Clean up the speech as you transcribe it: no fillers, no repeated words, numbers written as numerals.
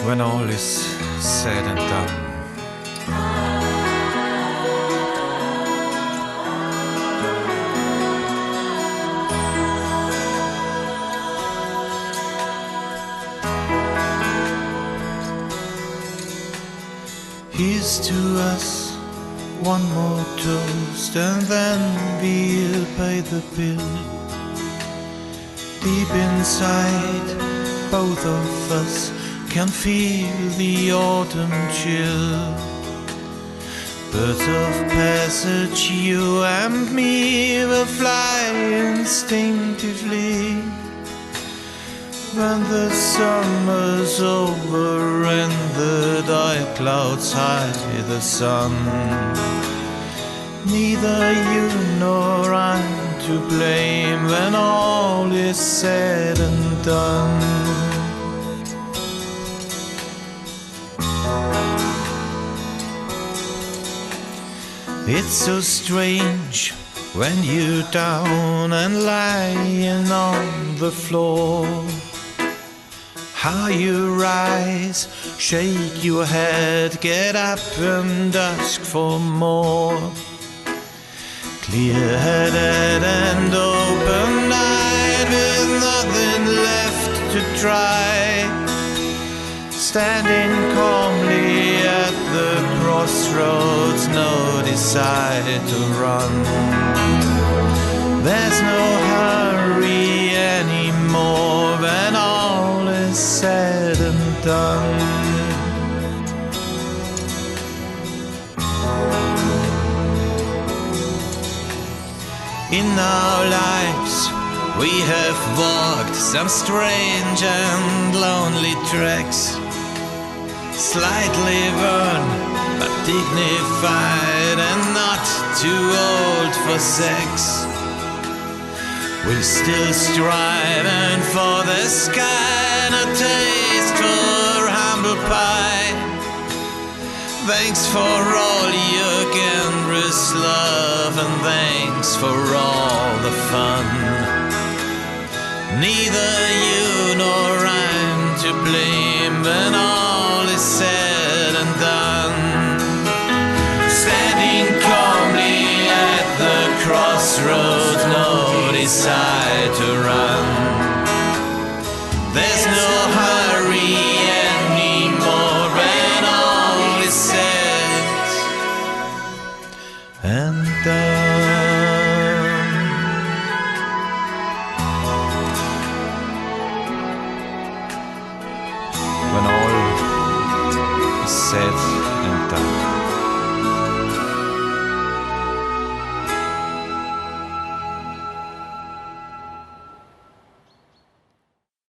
when all is said and done. Here's to us, one more toast, and then we'll pay the bill. Deep inside, both of us can feel the autumn chill. Birds of passage, you and me will fly instinctively. When the summer's over and the dark clouds hide the sun, neither you nor I'm to blame when all is said and done. It's so strange when you're down and lying on the floor, how you rise, shake your head, get up and ask for more. Clear-headed and open-eyed with nothing left to try, standing calmly at the crossroads, no desire to run. There's no hurry anymore when all is said and done. In our lives we have walked some strange and lonely tracks, slightly worn but dignified and not too old for sex. We're still striving for the sky and a taste for humble pie. Thanks for all your generous love and thanks for all the fun. Neither you nor I'm to blame when all is said and done. Standing calmly at the crossroads, no desire to run. There's no hurry anymore when all is said and done. When all is said and done.